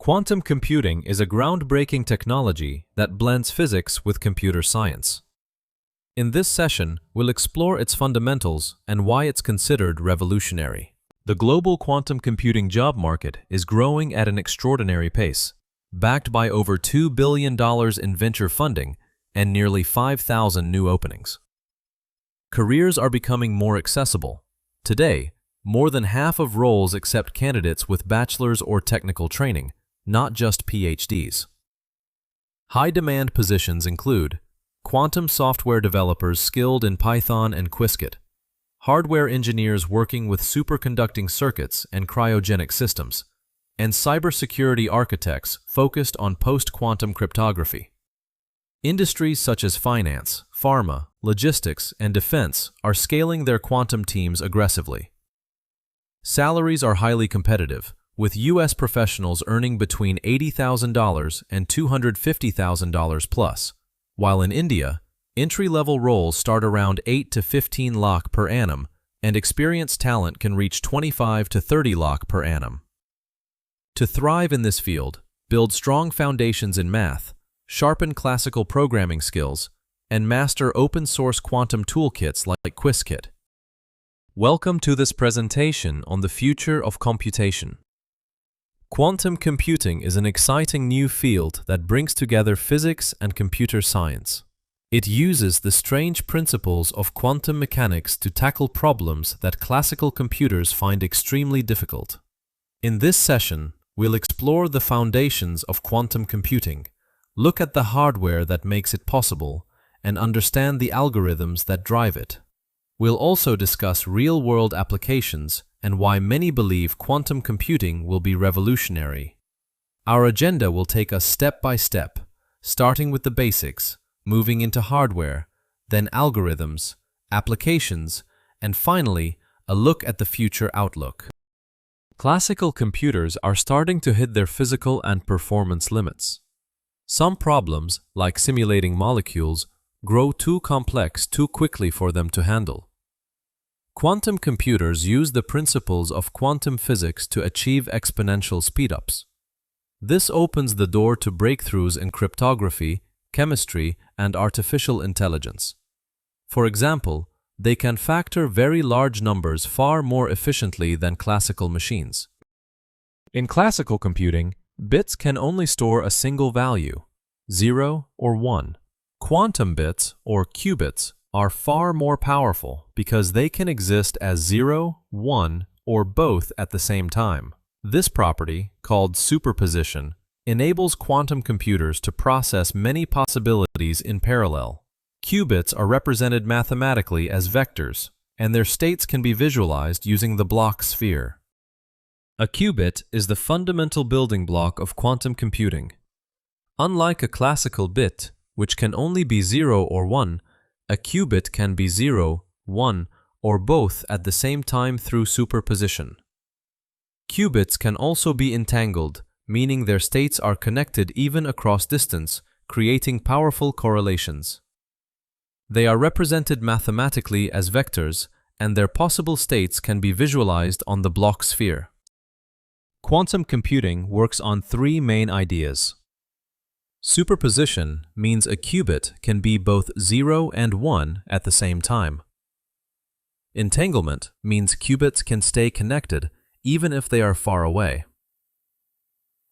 Quantum computing is a groundbreaking technology that blends physics with computer science. In this session, we'll explore its fundamentals and why it's considered revolutionary. The global quantum computing job market is growing at an extraordinary pace, backed by over $2 billion in venture funding and nearly 5,000 new openings. Careers are becoming more accessible. Today, more than half of roles accept candidates with bachelor's or technical training, not just PhDs. High-demand positions include quantum software developers skilled in Python and Qiskit, hardware engineers working with superconducting circuits and cryogenic systems, and cybersecurity architects focused on post-quantum cryptography. Industries such as finance, pharma, logistics, and defense are scaling their quantum teams aggressively. Salaries are highly competitive, with U.S. professionals earning between $80,000 and $250,000 plus, while in India, entry-level roles start around 8 to 15 lakh per annum, and experienced talent can reach 25 to 30 lakh per annum. To thrive in this field, build strong foundations in math, sharpen classical programming skills, and master open-source quantum toolkits like Qiskit. Welcome to this presentation on the future of computation. Quantum computing is an exciting new field that brings together physics and computer science. It uses the strange principles of quantum mechanics to tackle problems that classical computers find extremely difficult. In this session, we'll explore the foundations of quantum computing, look at the hardware that makes it possible, and understand the algorithms that drive it. We'll also discuss real-world applications and why many believe quantum computing will be revolutionary. Our agenda will take us step by step, starting with the basics, moving into hardware, then algorithms, applications, and finally, a look at the future outlook. Classical computers are starting to hit their physical and performance limits. Some problems, like simulating molecules, grow too complex too quickly for them to handle. Quantum computers use the principles of quantum physics to achieve exponential speedups. This opens the door to breakthroughs in cryptography, chemistry, and artificial intelligence. For example, they can factor very large numbers far more efficiently than classical machines. In classical computing, bits can only store a single value, 0 or 1. Quantum bits, or qubits, are far more powerful because they can exist as 0, 1, or both at the same time. This property, called superposition, enables quantum computers to process many possibilities in parallel. Qubits are represented mathematically as vectors, and their states can be visualized using the block sphere. A qubit is the fundamental building block of quantum computing. Unlike a classical bit, which can only be 0 or 1, a qubit can be 0, 1, or both at the same time through superposition. Qubits can also be entangled, meaning their states are connected even across distance, creating powerful correlations. They are represented mathematically as vectors, and their possible states can be visualized on the block sphere. Quantum computing works on three main ideas. Superposition means a qubit can be both 0 and 1 at the same time. Entanglement means qubits can stay connected even if they are far away.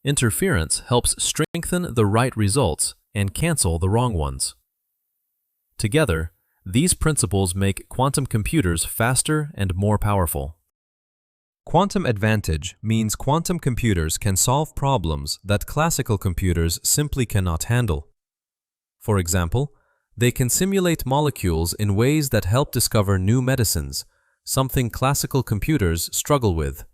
Interference helps strengthen the right results and cancel the wrong ones. Together, these principles make quantum computers faster and more powerful. Quantum advantage means quantum computers can solve problems that classical computers simply cannot handle. For example, they can simulate molecules in ways that help discover new medicines, something classical computers struggle with.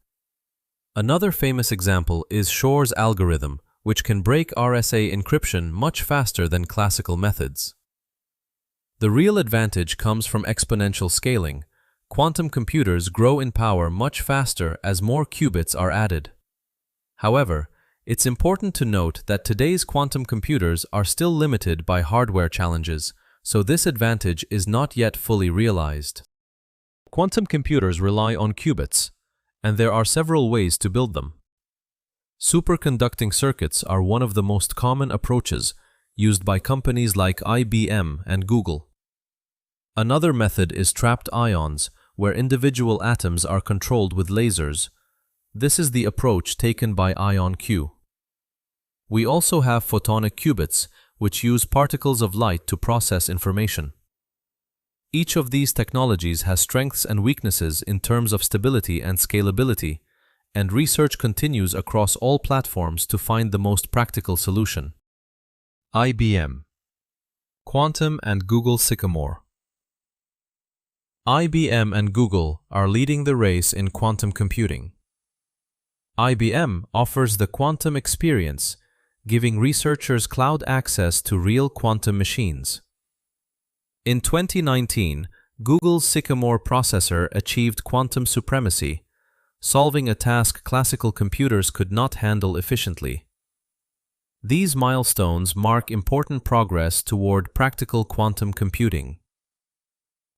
Another famous example is Shor's algorithm, which can break RSA encryption much faster than classical methods. The real advantage comes from exponential scaling. Quantum computers grow in power much faster as more qubits are added. However, it's important to note that today's quantum computers are still limited by hardware challenges, so this advantage is not yet fully realized. Quantum computers rely on qubits, and there are several ways to build them. Superconducting circuits are one of the most common approaches used by companies like IBM and Google. Another method is trapped ions, where individual atoms are controlled with lasers. This is the approach taken by IonQ. We also have photonic qubits, which use particles of light to process information. Each of these technologies has strengths and weaknesses in terms of stability and scalability, and research continues across all platforms to find the most practical solution. IBM, Quantum and Google Sycamore. IBM and Google are leading the race in quantum computing. IBM offers the quantum experience, giving researchers cloud access to real quantum machines. In 2019, Google's Sycamore processor achieved quantum supremacy, solving a task classical computers could not handle efficiently. These milestones mark important progress toward practical quantum computing.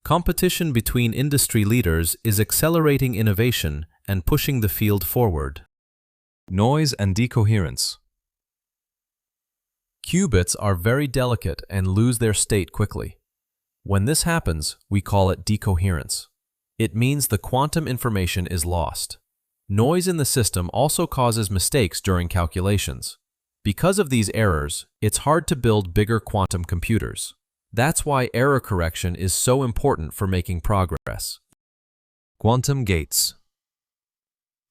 Competition between industry leaders is accelerating innovation and pushing the field forward. Noise and decoherence. Qubits are very delicate and lose their state quickly. When this happens, we call it decoherence. It means the quantum information is lost. Noise in the system also causes mistakes during calculations. Because of these errors, it's hard to build bigger quantum computers. That's why error correction is so important for making progress. Quantum gates.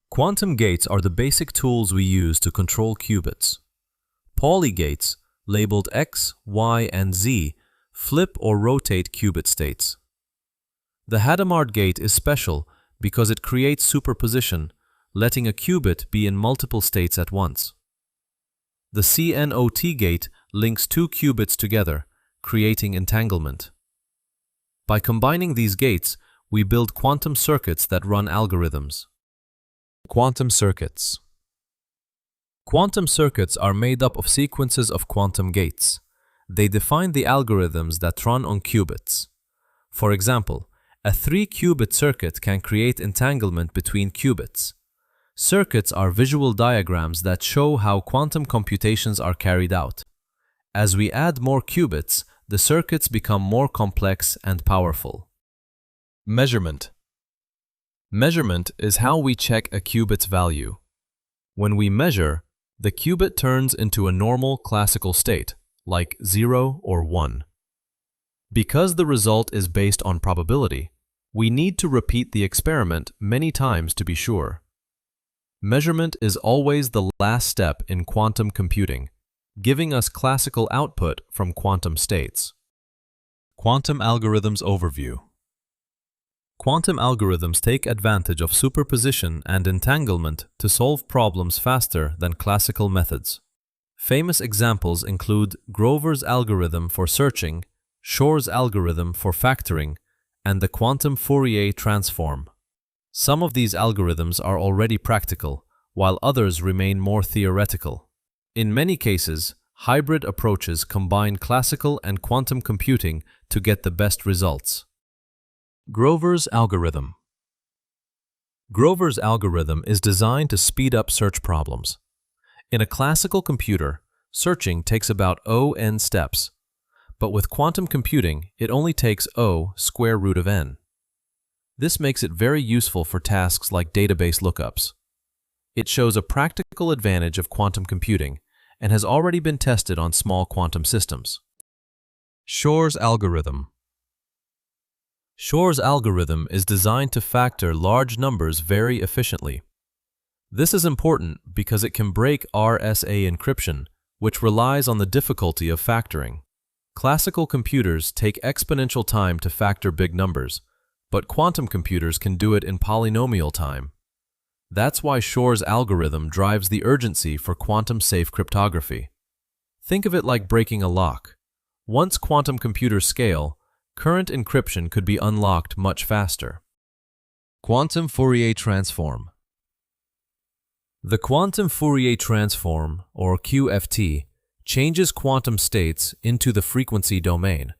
Quantum gates are the basic tools we use to control qubits. Pauli gates, labeled X, Y, and Z, flip or rotate qubit states. The Hadamard gate is special because it creates superposition, letting a qubit be in multiple states at once. The CNOT gate links two qubits together, creating entanglement. By combining these gates, we build quantum circuits that run algorithms. Quantum circuits. Quantum circuits are made up of sequences of quantum gates. They define the algorithms that run on qubits. For example, a 3-qubit circuit can create entanglement between qubits. Circuits are visual diagrams that show how quantum computations are carried out. As we add more qubits, the circuits become more complex and powerful. Measurement. Measurement is how we check a qubit's value. When we measure, the qubit turns into a normal classical state, like 0 or 1. Because the result is based on probability, we need to repeat the experiment many times to be sure. Measurement is always the last step in quantum computing, giving us classical output from quantum states. Quantum algorithms overview. Quantum algorithms take advantage of superposition and entanglement to solve problems faster than classical methods. Famous examples include Grover's algorithm for searching, Shor's algorithm for factoring, and the quantum Fourier transform. Some of these algorithms are already practical, while others remain more theoretical. In many cases, hybrid approaches combine classical and quantum computing to get the best results. Grover's algorithm. Grover's algorithm is designed to speed up search problems. In a classical computer, searching takes about O(n) steps, but with quantum computing, it only takes O square root of n. This makes it very useful for tasks like database lookups. It shows a practical advantage of quantum computing and has already been tested on small quantum systems. Shor's algorithm. Shor's algorithm is designed to factor large numbers very efficiently. This is important because it can break RSA encryption, which relies on the difficulty of factoring. Classical computers take exponential time to factor big numbers, but quantum computers can do it in polynomial time. That's why Shor's algorithm drives the urgency for quantum-safe cryptography. Think of it like breaking a lock. Once quantum computers scale, current encryption could be unlocked much faster. Quantum Fourier transform. The quantum Fourier transform, or QFT, changes quantum states into the frequency domain.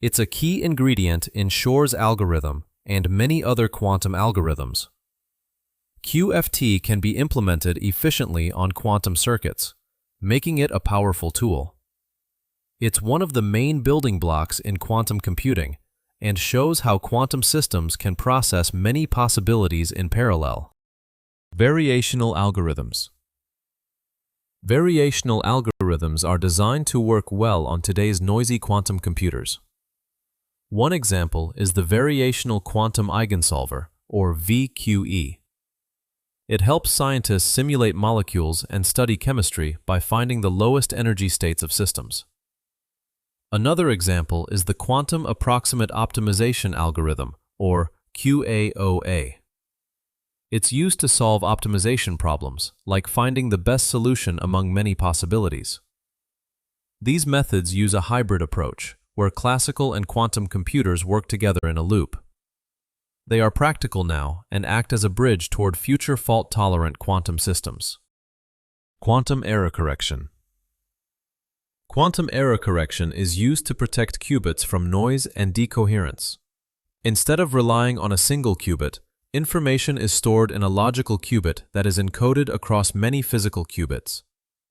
It's a key ingredient in Shor's algorithm and many other quantum algorithms. QFT can be implemented efficiently on quantum circuits, making it a powerful tool. It's one of the main building blocks in quantum computing and shows how quantum systems can process many possibilities in parallel. Variational algorithms. Variational algorithms are designed to work well on today's noisy quantum computers. One example is the Variational Quantum Eigensolver, or VQE. It helps scientists simulate molecules and study chemistry by finding the lowest energy states of systems. Another example is the Quantum Approximate Optimization Algorithm, or QAOA. It's used to solve optimization problems, like finding the best solution among many possibilities. These methods use a hybrid approach, where classical and quantum computers work together in a loop. They are practical now and act as a bridge toward future fault-tolerant quantum systems. Quantum error correction. Quantum error correction is used to protect qubits from noise and decoherence. Instead of relying on a single qubit, information is stored in a logical qubit that is encoded across many physical qubits.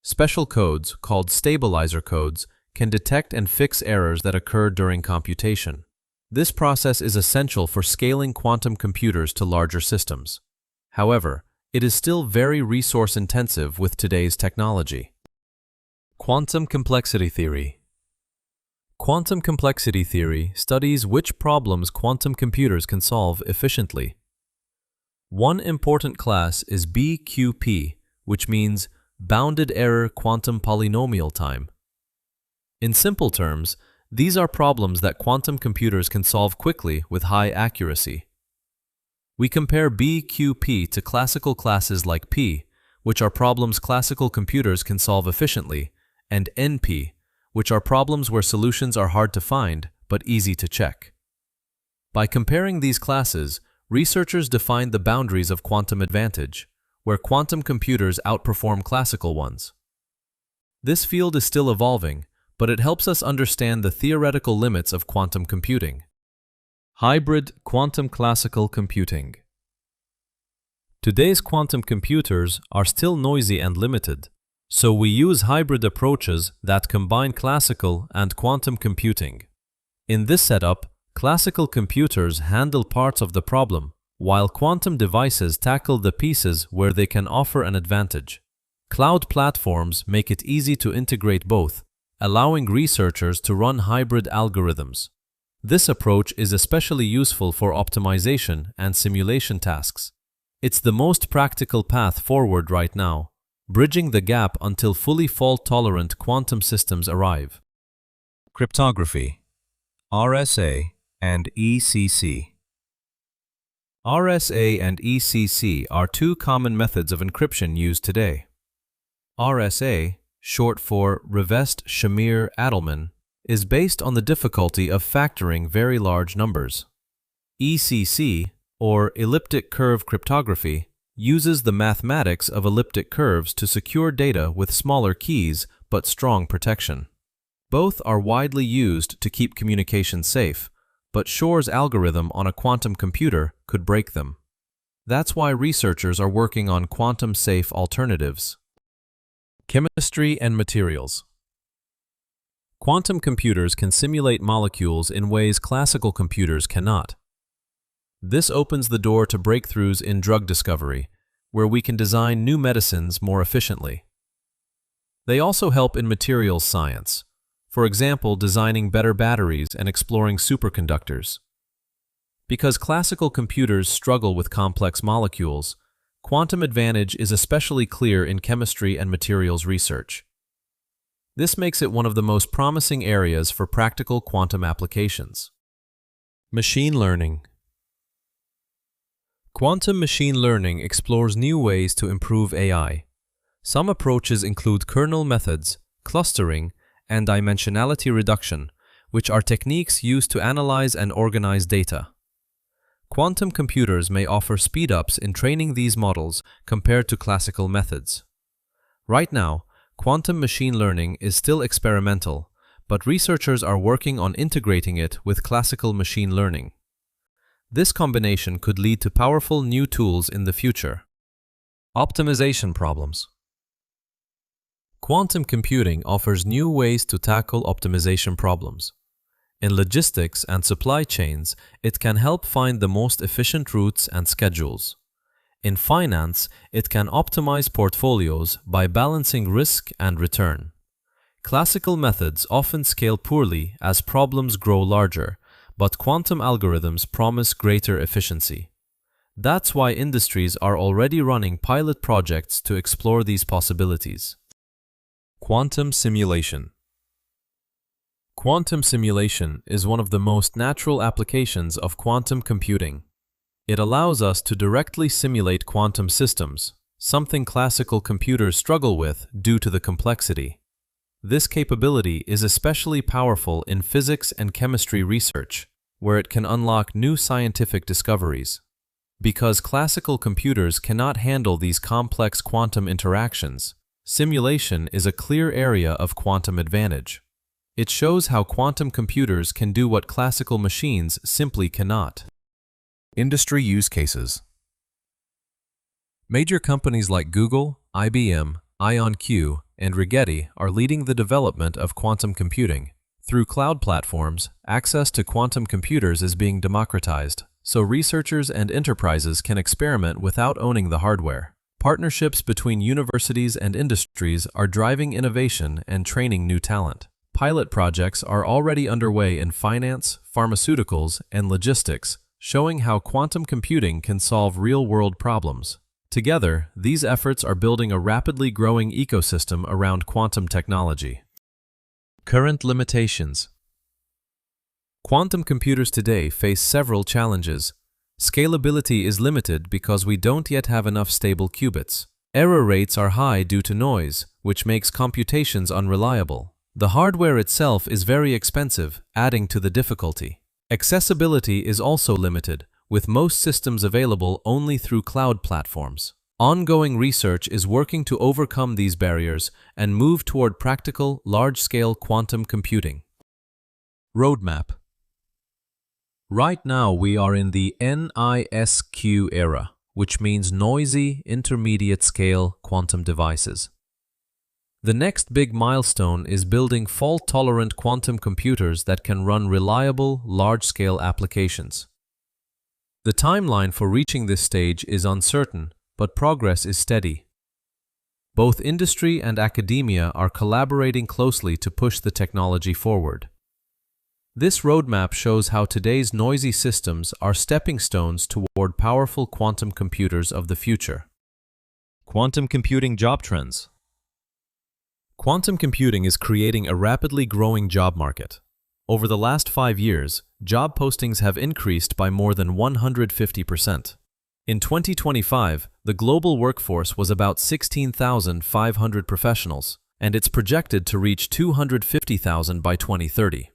Special codes, called stabilizer codes, can detect and fix errors that occur during computation. This process is essential for scaling quantum computers to larger systems. However, it is still very resource-intensive with today's technology. Quantum complexity theory. Quantum complexity theory studies which problems quantum computers can solve efficiently. One important class is BQP, which means bounded error quantum polynomial time. In simple terms, these are problems that quantum computers can solve quickly with high accuracy. We compare BQP to classical classes like P, which are problems classical computers can solve efficiently, and NP, which are problems where solutions are hard to find but easy to check. By comparing these classes, researchers define the boundaries of quantum advantage, where quantum computers outperform classical ones. This field is still evolving, but it helps us understand the theoretical limits of quantum computing. Hybrid quantum classical computing. Today's quantum computers are still noisy and limited, so we use hybrid approaches that combine classical and quantum computing. In this setup, classical computers handle parts of the problem, while quantum devices tackle the pieces where they can offer an advantage. Cloud platforms make it easy to integrate both, allowing researchers to run hybrid algorithms. This approach is especially useful for optimization and simulation tasks. It's the most practical path forward right now, bridging the gap until fully fault-tolerant quantum systems arrive. Cryptography, RSA and ECC. RSA and ECC are two common methods of encryption used today. RSA, short for Rivest-Shamir-Adleman, is based on the difficulty of factoring very large numbers. ECC, or elliptic curve cryptography, uses the mathematics of elliptic curves to secure data with smaller keys but strong protection. Both are widely used to keep communication safe, but Shor's algorithm on a quantum computer could break them. That's why researchers are working on quantum-safe alternatives. Chemistry and materials. Quantum computers can simulate molecules in ways classical computers cannot. This opens the door to breakthroughs in drug discovery, where we can design new medicines more efficiently. They also help in materials science, for example, designing better batteries and exploring superconductors. Because classical computers struggle with complex molecules, quantum advantage is especially clear in chemistry and materials research. This makes it one of the most promising areas for practical quantum applications. Machine learning. Quantum machine learning explores new ways to improve AI. Some approaches include kernel methods, clustering, and dimensionality reduction, which are techniques used to analyze and organize data. Quantum computers may offer speed-ups in training these models compared to classical methods. Right now, quantum machine learning is still experimental, but researchers are working on integrating it with classical machine learning. This combination could lead to powerful new tools in the future. Optimization problems. Quantum computing offers new ways to tackle optimization problems. In logistics and supply chains, it can help find the most efficient routes and schedules. In finance, it can optimize portfolios by balancing risk and return. Classical methods often scale poorly as problems grow larger, but quantum algorithms promise greater efficiency. That's why industries are already running pilot projects to explore these possibilities. Quantum simulation. Quantum simulation is one of the most natural applications of quantum computing. It allows us to directly simulate quantum systems, something classical computers struggle with due to the complexity. This capability is especially powerful in physics and chemistry research, where it can unlock new scientific discoveries. Because classical computers cannot handle these complex quantum interactions, simulation is a clear area of quantum advantage. It shows how quantum computers can do what classical machines simply cannot. Industry use cases. Major companies like Google, IBM, IonQ, and Rigetti are leading the development of quantum computing. Through cloud platforms, access to quantum computers is being democratized, so researchers and enterprises can experiment without owning the hardware. Partnerships between universities and industries are driving innovation and training new talent. Pilot projects are already underway in finance, pharmaceuticals, and logistics, showing how quantum computing can solve real-world problems. Together, these efforts are building a rapidly growing ecosystem around quantum technology. Current limitations. Quantum computers today face several challenges. Scalability is limited because we don't yet have enough stable qubits. Error rates are high due to noise, which makes computations unreliable. The hardware itself is very expensive, adding to the difficulty. Accessibility is also limited, with most systems available only through cloud platforms. Ongoing research is working to overcome these barriers and move toward practical, large-scale quantum computing. Roadmap. Right now we are in the NISQ era, which means noisy, intermediate-scale quantum devices. The next big milestone is building fault-tolerant quantum computers that can run reliable, large-scale applications. The timeline for reaching this stage is uncertain, but progress is steady. Both industry and academia are collaborating closely to push the technology forward. This roadmap shows how today's noisy systems are stepping stones toward powerful quantum computers of the future. Quantum computing job trends. Quantum computing is creating a rapidly growing job market. Over the last 5 years, job postings have increased by more than 150%. In 2025, the global workforce was about 16,500 professionals, and it's projected to reach 250,000 by 2030.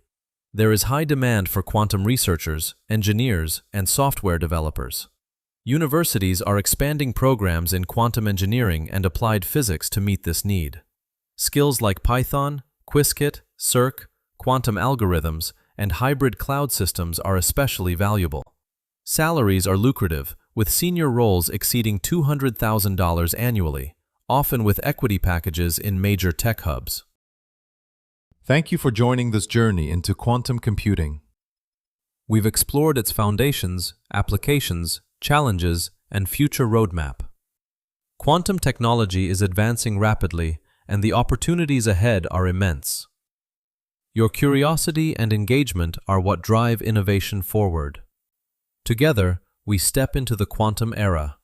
There is high demand for quantum researchers, engineers, and software developers. Universities are expanding programs in quantum engineering and applied physics to meet this need. Skills like Python, Qiskit, Cirq, quantum algorithms, and hybrid cloud systems are especially valuable. Salaries are lucrative, with senior roles exceeding $200,000 annually, often with equity packages in major tech hubs. Thank you for joining this journey into quantum computing. We've explored its foundations, applications, challenges, and future roadmap. Quantum technology is advancing rapidly, and the opportunities ahead are immense. Your curiosity and engagement are what drive innovation forward. Together, we step into the quantum era.